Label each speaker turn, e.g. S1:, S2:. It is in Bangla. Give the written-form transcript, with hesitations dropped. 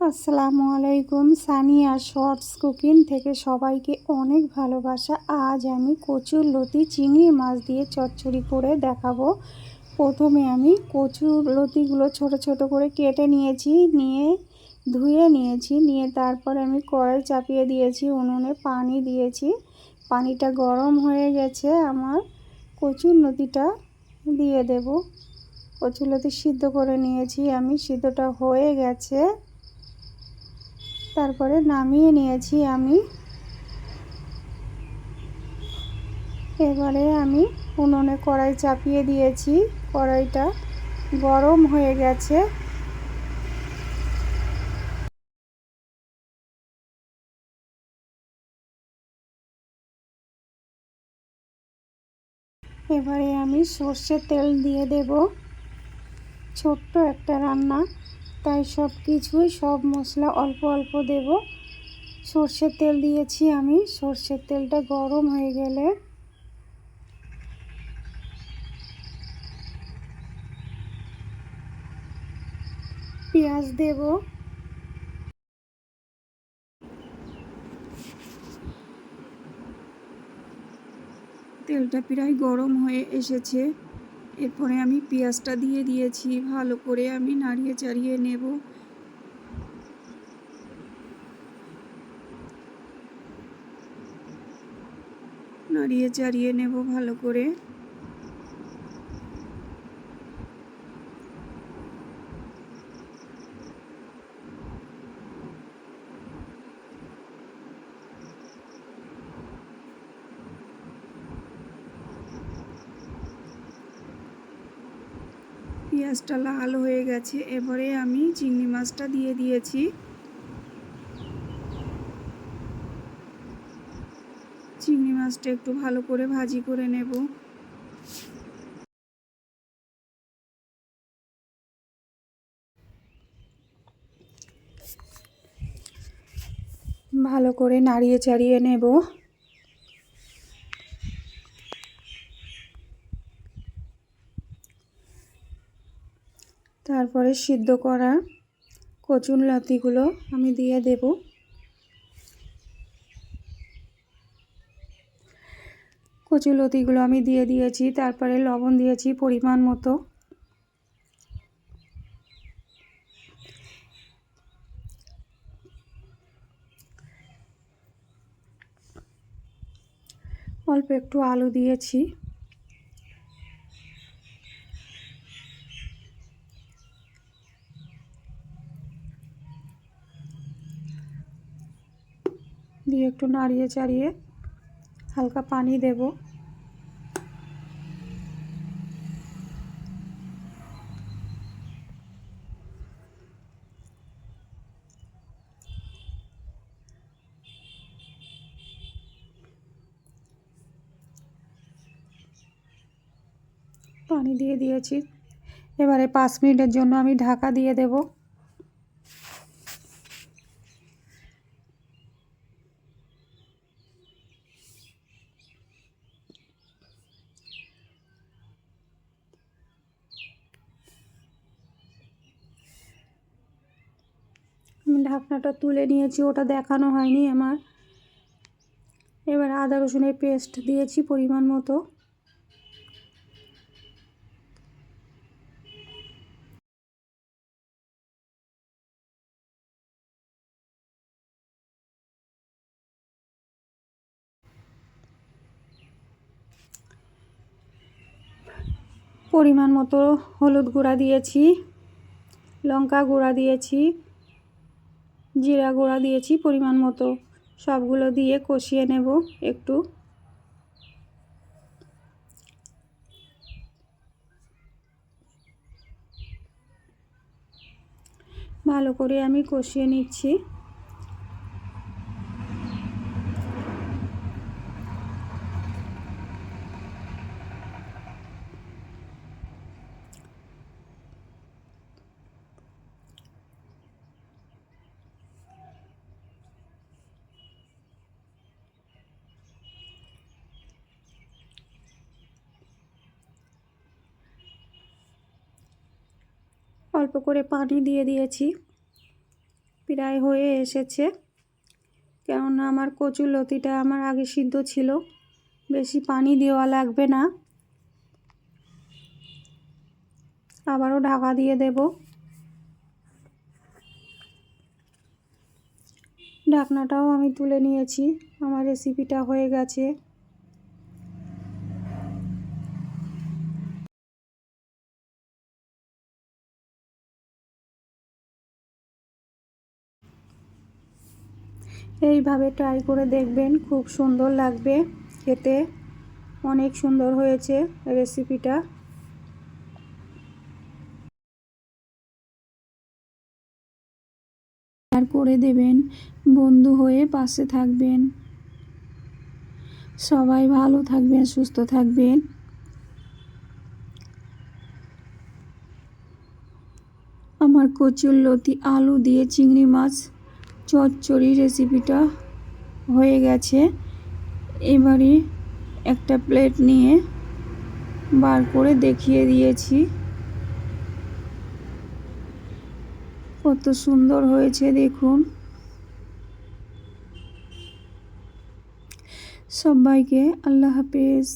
S1: আসসালামু আলাইকুম। সানিয়া শর্টস কুকিং থেকে সবাইকে অনেক ভালোবাসা। আজ আমি কচুর লতি চিংড়ি মাছ দিয়ে চচ্চড়ি করে দেখাবো। প্রথমে আমি কচুর লতিগুলো ছোট ছোট করে কেটে নিয়েছি, নিয়ে ধুয়ে নিয়েছি, নিয়ে তারপরে আমি কড়াই চাপিয়ে দিয়েছি, উনুনে পানি দিয়েছি। পানিটা গরম হয়ে গেছে, আমার কচুর লতিটা দিয়ে দেব। কচুর লতি সিদ্ধ করে নিয়েছি আমি, সিদ্ধটা হয়ে গেছে, তারপরে নামিয়ে নিয়েছি আমি। এবারে আমি উনুনে কড়াই চাপিয়ে দিয়েছি, কড়াইটা গরম হয়ে গেছে। এবারে আমি সর্ষের তেল দিয়ে দেব। ছোট্ট একটা রান্না, তাই সব মশলা অল্প অল্প দেব। সর্ষের তেল দিয়েছি আমি। সর্ষের তেলটা গরম হয়ে গেলে পেঁয়াজ দেব। তেলটা প্রায় গরম হয়ে এসেছে, এরপরে আমি পেঁয়াজটা দিয়ে দিয়েছি। ভালো করে আমি নাড়িয়ে চাড়িয়ে নেব। নাড়িয়ে চাড়িয়ে নেব ভালো করে। পেঁয়াজটা লাল হয়ে গেছে, এবারে আমি চিংড়ি মাছটা দিয়ে দিয়েছি। চিংড়ি মাছটা একটু ভালো করে ভাজি করে নেব। ভালো করে নাড়িয়ে চাড়িয়ে নেব। তারপরে সিদ্ধ করা কচুর লতিগুলো আমি দিয়ে দেব। কচুর লতিগুলো আমি দিয়ে দিয়েছি, তারপরে লবণ দিয়েছি পরিমাণ মতো। অল্প একটু আলু দিয়েছি। দিয়ে একটু নাড়িয়ে চাড়িয়ে হালকা পানি দেব। পানি দিয়ে দিয়েছি, এবারে 5 মিনিটের জন্য আমি ঢাকা দিয়ে দেব। আমি ঢাকনাটা তুলে নিয়েছি, ওটা দেখানো হয়নি আমার। এবার আদা রসুনের পেস্ট দিয়েছি পরিমাণ মতো। পরিমাণ মতো হলুদ গুঁড়া দিয়েছি, লঙ্কা গুঁড়া দিয়েছি, জিরা গুঁড়া দিয়েছি পরিমাণ মতো। সবগুলো দিয়ে কষিয়ে নেব একটু। ভালো করে আমি কষিয়ে নিচ্ছি। অল্প করে পানি দিয়ে দিয়েছি। প্রায় হয়ে এসেছে, কেননা আমার কচুরলতিটা আমার আগে সিদ্ধ ছিল, বেশি পানি দেওয়া লাগবে না। আবারও ঢাকা দিয়ে দেব। ঢাকনাটাও আমি তুলে নিয়েছি, আমার রেসিপিটা হয়ে গেছে। এইভাবে ট্রাই করে দেখবেন, খুব সুন্দর লাগবে খেতে, অনেক সুন্দর হয়েছে রেসিপিটা। আর করে দেবেন, বন্ধু হয়ে পাশে থাকবেন। সবাই ভালো থাকবেন, সুস্থ থাকবেন। আমার কচুরলতি আলু দিয়ে চিংড়ি মাছ চচ্চড়ি রেসিপিটা হয়ে গেছে। এবারে একটা প্লেট নিয়ে বার করে দেখিয়ে দিয়েছি, কত সুন্দর হয়েছে দেখুন। সবাইকে আল্লাহ হাফেজ।